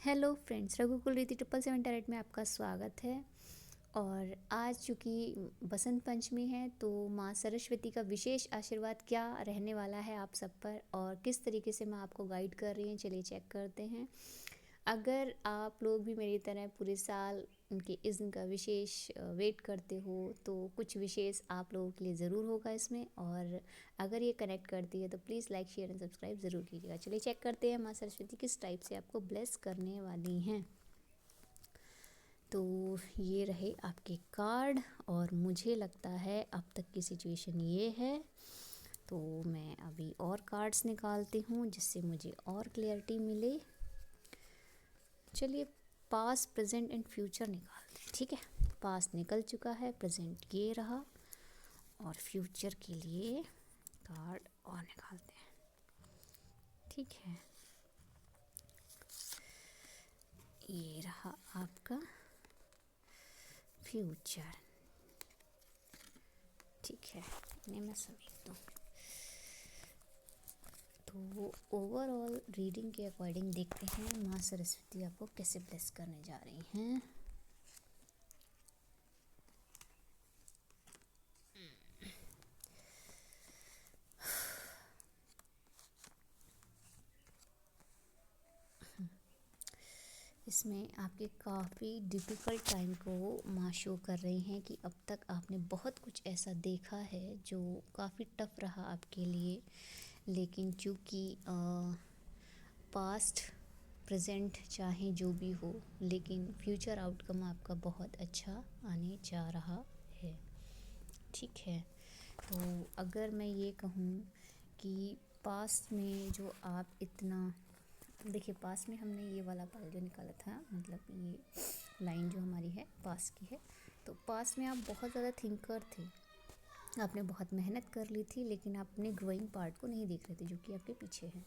Hello friends, रघुकुल रीति 777 tarot में आपका स्वागत है। और आज चूँकि बसंत पंचमी है तो माँ सरस्वती का विशेष आशीर्वाद क्या रहने वाला है आप सब पर और किस तरीके से माँ आपको गाइड कर रही हैं, चलिए चेक करते हैं। अगर आप लोग भी मेरी तरह पूरे साल उनके इज़्न का विशेष वेट करते हो तो कुछ विशेष आप लोगों के लिए ज़रूर होगा इसमें। और अगर ये कनेक्ट करती है तो please like share and subscribe ज़रूर कीजिएगा। चलिए चेक करते हैं माँ सरस्वती किस टाइप से आपको ब्लेस करने वाली हैं। तो ये रहे आपके कार्ड और मुझे लगता है अब तक की सिचुएशन ये है। तो मैं अभी और कार्ड्स निकालती हूँ जिससे मुझे और क्लियरिटी मिले। चलिए पास्ट प्रेजेंट एंड फ्यूचर निकालते हैं, ठीक है। पास्ट निकल चुका है, प्रेजेंट ये रहा और फ्यूचर के लिए कार्ड और निकालते हैं, ठीक है। ये रहा आपका फ्यूचर, ठीक है। इन्हें मैं समेट दूँ। तो ओवरऑल रीडिंग के अकॉर्डिंग देखते हैं माँ सरस्वती आपको कैसे ब्लेस करने जा रही हैं। इसमें आपके काफ़ी डिफ़िकल्ट टाइम को माँ शो कर रही हैं कि अब तक आपने बहुत कुछ ऐसा देखा है जो काफ़ी टफ रहा आपके लिए, लेकिन चूँकि पास्ट प्रेजेंट चाहे जो भी हो, लेकिन फ्यूचर आउटकम आपका बहुत अच्छा आने जा रहा है, ठीक है। तो अगर मैं ये कहूँ कि पास्ट में जो आप इतना देखिए, पास में हमने ये वाला पल जो निकाला था, मतलब ये लाइन जो हमारी है पास की है। तो पास में आप बहुत ज़्यादा थिंकर थे, आपने बहुत मेहनत कर ली थी, लेकिन आप अपने ग्रोइंग पार्ट को नहीं देख रहे थे जो कि आपके पीछे है।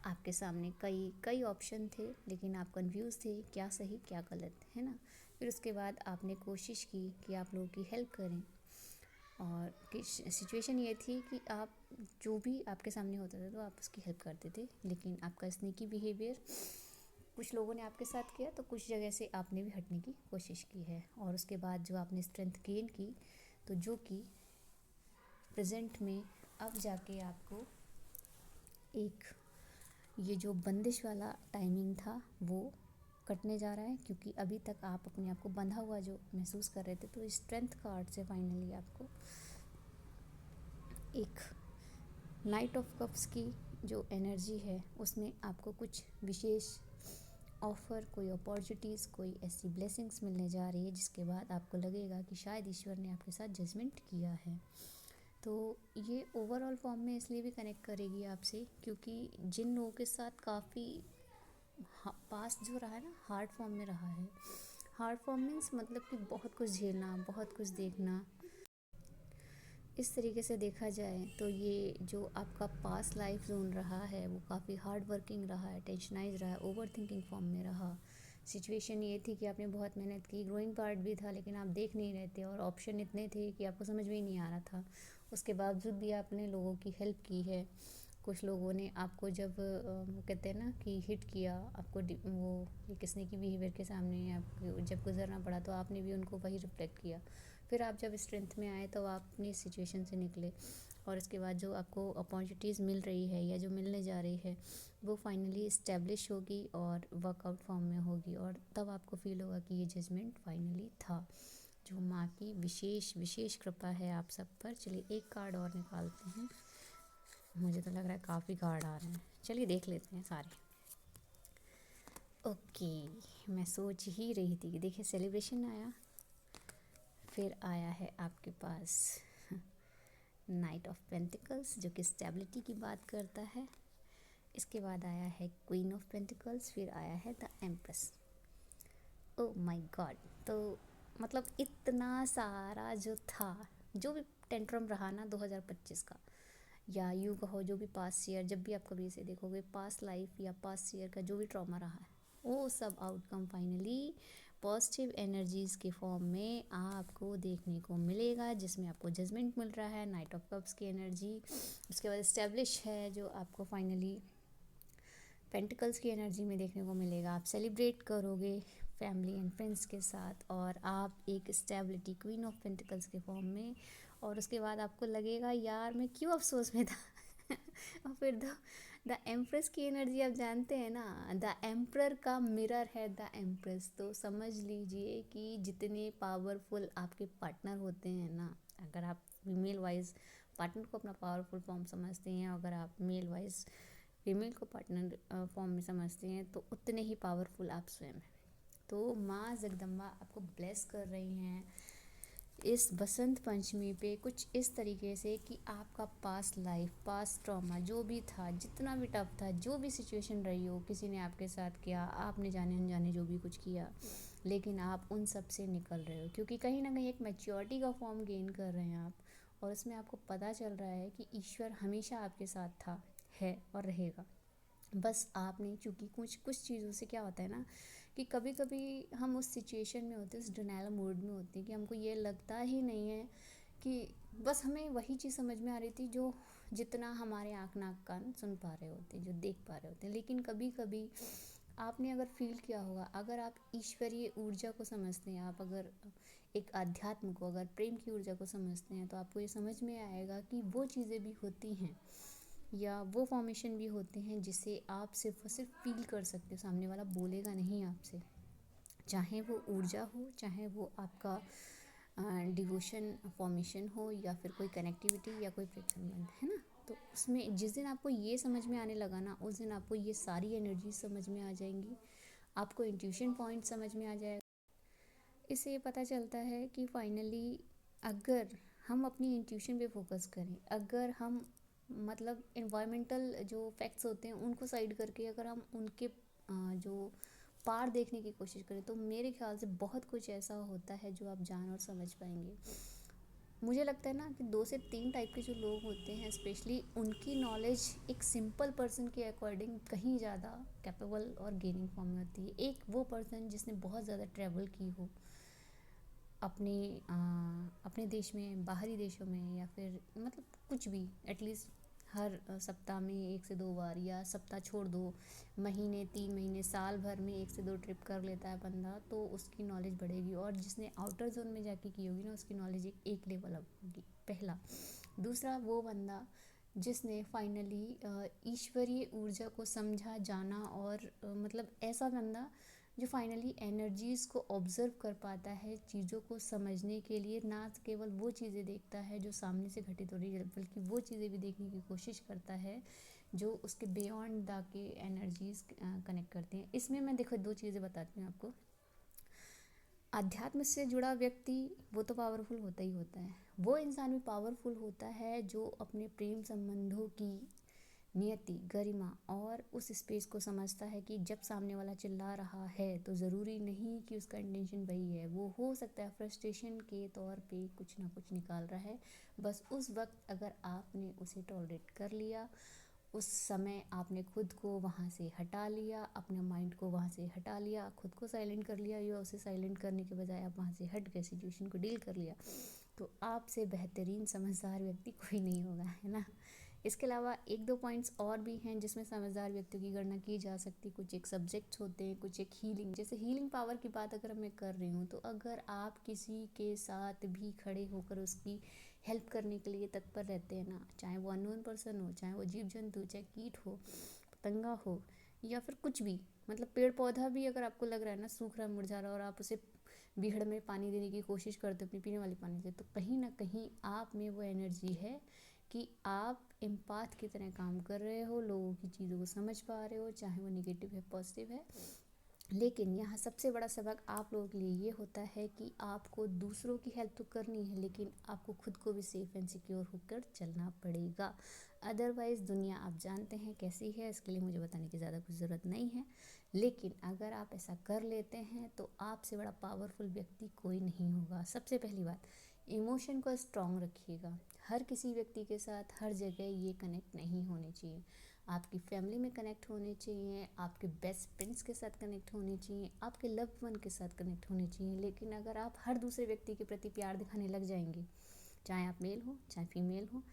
आपके सामने कई कई ऑप्शन थे लेकिन आप कंफ्यूज थे क्या सही क्या गलत, है ना। फिर उसके बाद आपने कोशिश की कि आप लोगों की हेल्प करें और सिचुएशन ये थी कि आप जो भी आपके सामने होता था तो आप उसकी हेल्प करते थे, लेकिन आपका स्नीकी बिहेवियर कुछ लोगों ने आपके साथ किया तो कुछ जगह से आपने भी हटने की कोशिश की है। और उसके बाद जो आपने स्ट्रेंथ गेन की तो जो कि प्रेजेंट में अब जाके आपको एक ये जो बंदिश वाला टाइमिंग था वो कटने जा रहा है, क्योंकि अभी तक आप अपने आप को बंधा हुआ जो महसूस कर रहे थे। तो स्ट्रेंथ कार्ड से फाइनली आपको एक नाइट ऑफ कप्स की जो एनर्जी है उसमें आपको कुछ विशेष ऑफ़र, कोई अपॉर्चुनिटीज़, कोई ऐसी ब्लेसिंग्स मिलने जा रही है जिसके बाद आपको लगेगा कि शायद ईश्वर ने आपके साथ जजमेंट किया है। तो ये ओवरऑल फॉर्म में इसलिए भी कनेक्ट करेगी आपसे क्योंकि जिन लोगों के साथ काफ़ी पास्ट जो रहा है ना, हार्ड फॉर्म में रहा है। हार्ड फॉर्म मीन्स मतलब कि बहुत कुछ झेलना, बहुत कुछ देखना। इस तरीके से देखा जाए तो ये जो आपका पास्ट लाइफ जोन रहा है वो काफ़ी हार्ड वर्किंग रहा है, टेंशनाइज रहा है, ओवर थिंकिंग फॉर्म में रहा। सिचुएशन ये थी कि आपने बहुत मेहनत की, ग्रोइंग पार्ट भी था, लेकिन आप देख नहीं रहे थे और ऑप्शन इतने थे कि आपको समझ में ही नहीं आ रहा था। उसके बावजूद भी आपने लोगों की हेल्प की है। कुछ लोगों ने आपको जब वो कहते हैं ना कि हिट किया आपको, वो किसने की बिहेवियर के सामने आपको जब गुजरना पड़ा तो आपने भी उनको वही रिफ्लेक्ट किया। फिर आप जब स्ट्रेंथ में आए तो आप अपनी सिचुएशन से निकले और इसके बाद जो आपको अपॉर्चुनिटीज़ मिल रही है या जो मिलने जा रही है वो फाइनली इस्टेब्लिश होगी और वर्कआउट फॉर्म में होगी, और तब आपको फील होगा कि ये जजमेंट फाइनली था। जो माँ की विशेष विशेष कृपा है आप सब पर। चलिए एक कार्ड और निकालते हैं, मुझे तो लग रहा है काफ़ी कार्ड आ रहे हैं, चलिए देख लेते हैं सारे। ओके, मैं सोच ही रही थी कि देखिए सेलिब्रेशन आया, फिर आया है आपके पास नाइट ऑफ पेंटिकल्स जो कि स्टेबिलिटी की बात करता है। इसके बाद आया है क्वीन ऑफ पेंटिकल्स, फिर आया है the empress. Oh my God, तो मतलब इतना सारा जो था, जो भी टेंट्रम रहा ना 2025 का, या यूँ कहो जो भी पास्ट ईयर, जब भी आप कभी इसे देखोगे पास्ट लाइफ या पास्ट ईयर का जो भी ट्रॉमा रहा है वो सब आउटकम फाइनली पॉजिटिव एनर्जीज़ के फॉर्म में आपको देखने को मिलेगा, जिसमें आपको जजमेंट मिल रहा है, नाइट ऑफ कप्स की एनर्जी। उसके बाद इस्टेब्लिश है जो आपको फाइनली पेंटिकल्स की एनर्जी में देखने को मिलेगा। आप सेलिब्रेट करोगे फैमिली एंड फ्रेंड्स के साथ, और आप एक स्टेबिलिटी क्वीन ऑफ पेंटिकल्स के फॉर्म में, और उसके बाद आपको लगेगा यार मैं क्यों अफसोस में था। और फिर द एम्प्रेस की एनर्जी आप जानते हैं ना, द एम्प्रर का मिरर है द एम्प्रेस। तो समझ लीजिए कि जितने पावरफुल आपके पार्टनर होते हैं ना, अगर आप फीमेल वाइज पार्टनर को अपना पावरफुल फॉर्म समझते हैं, अगर आप मेल वाइज फीमेल को पार्टनर फॉर्म में समझते हैं, तो उतने ही पावरफुल आप स्वयं हैं। तो माँ जगदम्बा आपको ब्लेस कर रही हैं इस बसंत पंचमी पे कुछ इस तरीके से कि आपका पास्ट लाइफ, पास्ट ट्रॉमा जो भी था, जितना भी टफ था, जो भी सिचुएशन रही हो, किसी ने आपके साथ किया, आपने जाने अनजाने जो भी कुछ किया, लेकिन आप उन सब से निकल रहे हो, क्योंकि कहीं ना कहीं एक मैच्योरिटी का फॉर्म गेन कर रहे हैं आप, और उसमें आपको पता चल रहा है कि ईश्वर हमेशा आपके साथ था, है और रहेगा। बस आपने चूँकि कुछ कुछ चीज़ों से क्या होता है ना कि कभी कभी हम उस सिचुएशन में होते हैं, उस डिनायल मोड में होते हैं कि हमको ये लगता ही नहीं है कि बस हमें वही चीज़ समझ में आ रही थी जो जितना हमारे आँख नाक कान सुन पा रहे होते हैं, जो देख पा रहे होते हैं। लेकिन कभी कभी आपने अगर फील किया होगा, अगर आप ईश्वरीय ऊर्जा को समझते हैं, आप अगर एक अध्यात्म को, अगर प्रेम की ऊर्जा को समझते हैं, तो आपको ये समझ में आएगा कि वो चीज़ें भी होती हैं, या वो फॉर्मेशन भी होते हैं जिसे आप सिर्फ और सिर्फ फील कर सकते हो, सामने वाला बोलेगा नहीं आपसे। चाहे वो ऊर्जा हो, चाहे वो आपका डिवोशन फॉर्मेशन हो, या फिर कोई कनेक्टिविटी या कोई प्रेम संबंध, है ना। तो उसमें जिस दिन आपको ये समझ में आने लगा ना, उस दिन आपको ये सारी एनर्जी समझ में आ जाएंगी, आपको इंट्यूशन पॉइंट समझ में आ जाएगा। इससे ये पता चलता है कि फाइनली अगर हम अपनी इंट्यूशन पे फोकस करें, अगर हम मतलब इन्वायरमेंटल जो फैक्ट्स होते हैं उनको साइड करके अगर हम उनके जो पार देखने की कोशिश करें, तो मेरे ख्याल से बहुत कुछ ऐसा होता है जो आप जान और समझ पाएंगे। मुझे लगता है ना कि 2 से 3 टाइप के जो लोग होते हैं, स्पेशली उनकी नॉलेज एक सिंपल पर्सन के अकॉर्डिंग कहीं ज़्यादा कैपेबल और गेनिंग फॉर्म में होती है। एक वो पर्सन जिसने बहुत ज़्यादा ट्रैवल की हो अपने अपने देश में, बाहरी देशों में, या फिर मतलब कुछ भी, एटलीस्ट हर सप्ताह में 1 से 2 बार, या सप्ताह छोड़ दो, महीने 3 महीने, साल भर में 1 से 2 ट्रिप कर लेता है बंदा, तो उसकी नॉलेज बढ़ेगी। और जिसने आउटर जोन में जाके की होगी ना, उसकी नॉलेज एक लेवल अप होगी, पहला। दूसरा, वो बंदा जिसने फाइनली ईश्वरीय ऊर्जा को समझा, जाना, और मतलब ऐसा बंदा जो फाइनली एनर्जीज़ को ऑब्ज़र्व कर पाता है, चीज़ों को समझने के लिए ना केवल वो चीज़ें देखता है जो सामने से घटित हो रही है, बल्कि वो चीज़ें भी देखने की कोशिश करता है जो उसके बियॉन्ड द के एनर्जीज़ कनेक्ट करते हैं। इसमें मैं देखो 2 चीज़ें बताती हूँ आपको। अध्यात्म से जुड़ा व्यक्ति वो तो पावरफुल होता ही होता है, वो इंसान भी पावरफुल होता है जो अपने प्रेम संबंधों की नियति, गरिमा और उस स्पेस को समझता है कि जब सामने वाला चिल्ला रहा है तो ज़रूरी नहीं कि उसका इंटेंशन वही है। वो हो सकता है फ्रस्ट्रेशन के तौर पे कुछ ना कुछ निकाल रहा है। बस उस वक्त अगर आपने उसे टॉलरेट कर लिया, उस समय आपने खुद को वहाँ से हटा लिया, अपने माइंड को वहाँ से हटा लिया, खुद को साइलेंट कर लिया, या उसे साइलेंट करने के बजाय आप वहाँ से हट गए, सिचुएशन को डील कर लिया, तो आपसे बेहतरीन समझदार व्यक्ति कोई नहीं होगा, है ना। इसके अलावा 1-2 पॉइंट्स और भी हैं जिसमें समझदार व्यक्तियों की गणना की जा सकती है। कुछ एक सब्जेक्ट्स होते हैं, कुछ एक हीलिंग, जैसे हीलिंग पावर की बात अगर मैं कर रही हूँ, तो अगर आप किसी के साथ भी खड़े होकर उसकी हेल्प करने के लिए तत्पर रहते हैं ना, चाहे वो अननोन पर्सन हो, चाहे वो जीव जंतु, चाहे कीट हो, पतंगा हो, या फिर कुछ भी, मतलब पेड़ पौधा भी अगर आपको लग रहा है ना सूख रहा, मुरझा रहा, और आप उसे बीहड़ में पानी देने की कोशिश करते हो अपनी पीने वाली पानी से, तो कहीं ना कहीं आप में वो एनर्जी है कि आप एम्पाथ की तरह काम कर रहे हो, लोगों की चीज़ों को समझ पा रहे हो, चाहे वो नेगेटिव है पॉजिटिव है। लेकिन यहाँ सबसे बड़ा सबक आप लोगों के लिए ये होता है कि आपको दूसरों की हेल्प तो करनी है, लेकिन आपको खुद को भी सेफ एंड सिक्योर होकर चलना पड़ेगा। अदरवाइज़ दुनिया आप जानते हैं कैसी है, इसके लिए मुझे बताने की ज़्यादा कुछ ज़रूरत नहीं है। लेकिन अगर आप ऐसा कर लेते हैं तो आपसे बड़ा पावरफुल व्यक्ति कोई नहीं होगा। सबसे पहली बात, इमोशन को स्ट्रॉन्ग रखिएगा। हर किसी व्यक्ति के साथ हर जगह ये कनेक्ट नहीं होने चाहिए। आपकी फैमिली में कनेक्ट होने चाहिए, आपके बेस्ट फ्रेंड्स के साथ कनेक्ट होने चाहिए, आपके लव्ड वन के साथ कनेक्ट होने चाहिए। लेकिन अगर आप हर दूसरे व्यक्ति के प्रति प्यार दिखाने लग जाएंगे, चाहे आप मेल हो, चाहे फीमेल हो,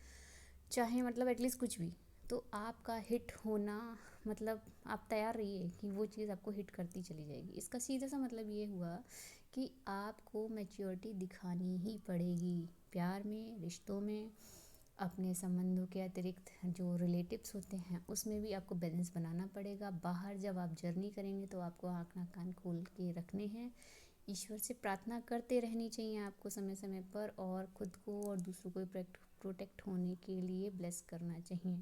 चाहे मतलब एटलीस्ट कुछ भी, तो आपका हिट होना मतलब आप तैयार रहिए कि वो चीज़ आपको हिट करती चली जाएगी। इसका सीधा सा मतलब ये हुआ कि आपको मैच्योरिटी दिखानी ही पड़ेगी। प्यार में, रिश्तों में, अपने संबंधों के अतिरिक्त जो रिलेटिव्स होते हैं उसमें भी आपको बैलेंस बनाना पड़ेगा। बाहर जब आप जर्नी करेंगे तो आपको आँख नाक कान खोल के रखने हैं। ईश्वर से प्रार्थना करते रहनी चाहिए आपको समय समय पर, और खुद को और दूसरों को प्रोटेक्ट होने के लिए ब्लेस करना चाहिए।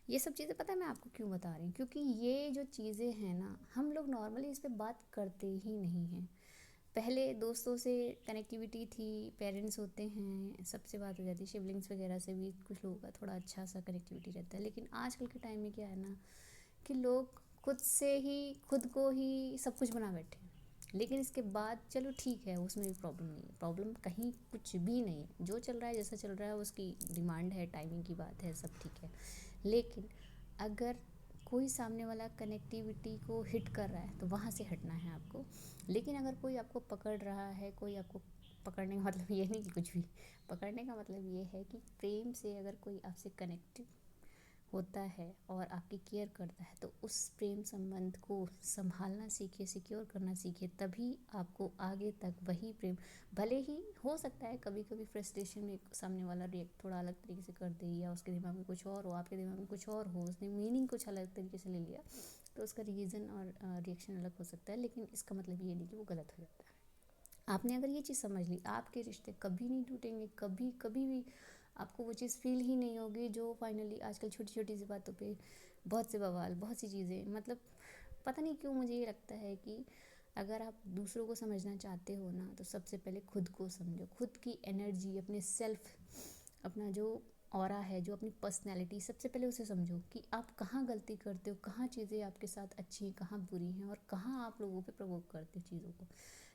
ये सब चीज़ें पता है मैं आपको क्यों बता रही हूँ, क्योंकि ये जो चीज़ें हैं ना, हम लोग नॉर्मली इस पे बात करते ही नहीं हैं। पहले दोस्तों से कनेक्टिविटी थी, पेरेंट्स होते हैं, सबसे बात हो जाती है, सिबलिंग्स वगैरह से भी कुछ लोगों का थोड़ा अच्छा सा कनेक्टिविटी रहता है। लेकिन आजकल के टाइम में क्या है ना, कि लोग खुद से ही खुद को ही सब कुछ बना बैठे हैं। लेकिन इसके बाद चलो ठीक है, उसमें भी प्रॉब्लम नहीं है, प्रॉब्लम कहीं कुछ भी नहीं है। जो चल रहा है, जैसा चल रहा है, उसकी डिमांड है, टाइमिंग की बात है, सब ठीक है। लेकिन अगर कोई सामने वाला कनेक्टिविटी को हिट कर रहा है तो वहाँ से हटना है आपको। लेकिन अगर कोई आपको पकड़ रहा है, कोई आपको पकड़ने का मतलब ये नहीं कि कुछ भी, पकड़ने का मतलब ये है कि प्रेम से अगर कोई आपसे कनेक्ट होता है और आपकी केयर करता है तो उस प्रेम संबंध को संभालना सीखिए, सिक्योर करना सीखिए। तभी आपको आगे तक वही प्रेम, भले ही हो सकता है कभी कभी फ्रस्ट्रेशन में सामने वाला रिएक्ट थोड़ा अलग तरीके से कर दे, या उसके दिमाग में कुछ और हो, आपके दिमाग में कुछ और हो, उसने मीनिंग कुछ अलग तरीके से ले लिया, तो उसका रीज़न और रिएक्शन अलग हो सकता है। लेकिन इसका मतलब ये नहीं कि वो गलत हो जाता है। आपने अगर ये चीज़ समझ ली, आपके रिश्ते कभी नहीं टूटेंगे, कभी कभी भी आपको वो चीज़ फील ही नहीं होगी जो फाइनली आजकल छोटी छोटी सी बातों पे बहुत से बवाल, बहुत सी चीज़ें, मतलब पता नहीं क्यों मुझे ये लगता है कि अगर आप दूसरों को समझना चाहते हो ना, तो सबसे पहले खुद को समझो, खुद की एनर्जी, अपने सेल्फ, अपना जो ऑरा है, जो अपनी पर्सनैलिटी, सबसे पहले उसे समझो कि आप कहाँ गलती करते हो, कहाँ चीज़ें आपके साथ अच्छी हैं, कहाँ बुरी हैं, और कहाँ आप लोगों पे प्रवोक करते हो चीज़ों को।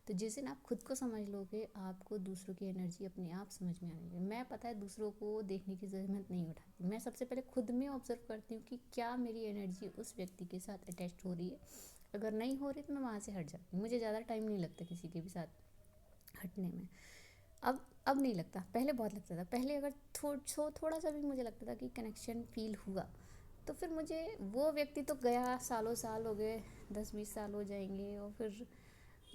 तो जिस दिन आप खुद को समझ लोगे, आपको दूसरों की एनर्जी अपने आप समझ में आने लगी। मैं पता है दूसरों को देखने की ज़रूरत नहीं उठाती, मैं सबसे पहले खुद में ऑब्जर्व करती हूँ कि क्या मेरी एनर्जी उस व्यक्ति के साथ अटैच हो रही है। अगर नहीं हो रही तो मैं वहाँ से हट जाती हूँ। मुझे ज़्यादा टाइम नहीं लगता किसी के भी साथ हटने में। अब नहीं लगता, पहले बहुत लगता था। पहले अगर थोड़ा सा भी मुझे लगता था कि कनेक्शन फील हुआ, तो फिर मुझे वो व्यक्ति तो गया, सालों साल हो गए, 10-20 साल हो जाएंगे, और फिर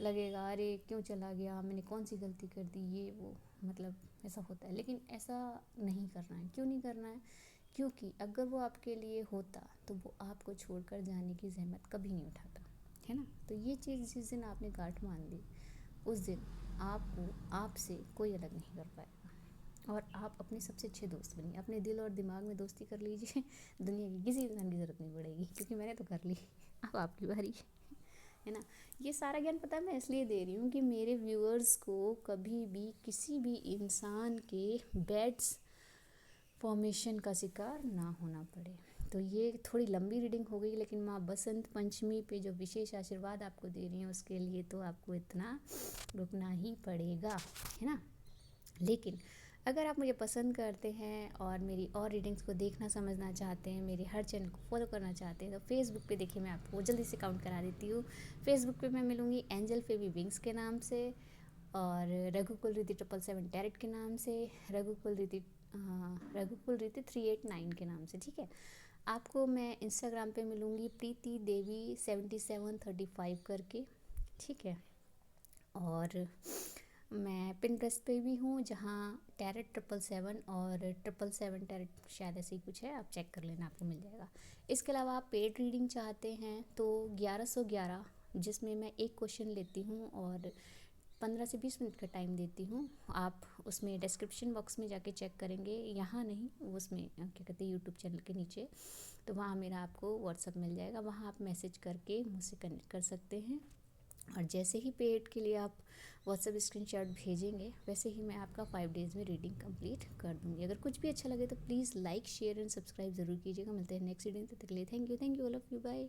लगेगा अरे क्यों चला गया, मैंने कौन सी गलती कर दी, ये वो, मतलब ऐसा होता है। लेकिन ऐसा नहीं करना है। क्यों नहीं करना है? क्योंकि अगर वो आपके लिए होता तो वो आपको छोड़कर जाने की जहमत कभी नहीं उठाता, है ना। तो ये चीज़ जिस दिन आपने गांठ मान ली, उस दिन आपको आपसे कोई अलग नहीं कर पाएगा, और आप अपने सबसे अच्छे दोस्त बनिए। अपने दिल और दिमाग में दोस्ती कर लीजिए, दुनिया की किसी इंसान की ज़रूरत नहीं पड़ेगी, क्योंकि मैंने तो कर ली। अब आपकी बारी है ना। ये सारा ज्ञान पता है मैं इसलिए दे रही हूँ कि मेरे व्यूअर्स को कभी भी किसी भी इंसान के बैड फॉर्मेशन का शिकार ना होना पड़े। तो ये थोड़ी लंबी रीडिंग हो गई, लेकिन माँ बसंत पंचमी पे जो विशेष आशीर्वाद आपको दे रही हैं उसके लिए तो आपको इतना रुकना ही पड़ेगा, है ना। लेकिन अगर आप मुझे पसंद करते हैं और मेरी और रीडिंग्स को देखना समझना चाहते हैं, मेरे हर चैनल को फॉलो करना चाहते हैं, तो फेसबुक पे देखिए, मैं आपको जल्दी से काउंट करा देती हूँ। फेसबुक पे मैं मिलूँगी एंजल फेबी विंग्स के नाम से, और रघुकुल रीति 777 टैरेट के नाम से, रघुकुल रीति 389 के नाम से, ठीक है। आपको मैं इंस्टाग्राम पे मिलूँगी प्रीति देवी 7735 करके, ठीक है। और मैं पिंटरेस्ट पे भी हूँ, जहाँ टैरेट 777 और 777 टैरेट शायद ऐसे ही कुछ है, आप चेक कर लेना, आपको मिल जाएगा। इसके अलावा आप पेड रीडिंग चाहते हैं तो 1111, जिसमें मैं एक क्वेश्चन लेती हूँ और 15 से 20 मिनट का टाइम देती हूँ। आप उसमें डिस्क्रिप्शन बॉक्स में जाके चेक करेंगे, यहाँ नहीं, उसमें क्या कहते हैं, यूट्यूब चैनल के नीचे, तो वहाँ मेरा आपको व्हाट्सअप मिल जाएगा, वहाँ आप मैसेज करके मुझसे कनेक्ट कर सकते हैं। और जैसे ही पेड के लिए आप व्हाट्सअप स्क्रीनशॉट भेजेंगे, वैसे ही मैं आपका 5 डेज़ में रीडिंग कंप्लीट कर दूँगी। अगर कुछ भी अच्छा लगे तो please like, share and subscribe ज़रूर कीजिएगा। मिलते हैं नेक्स्ट रीडिंग, तब तक के लिए thank you all of you, bye.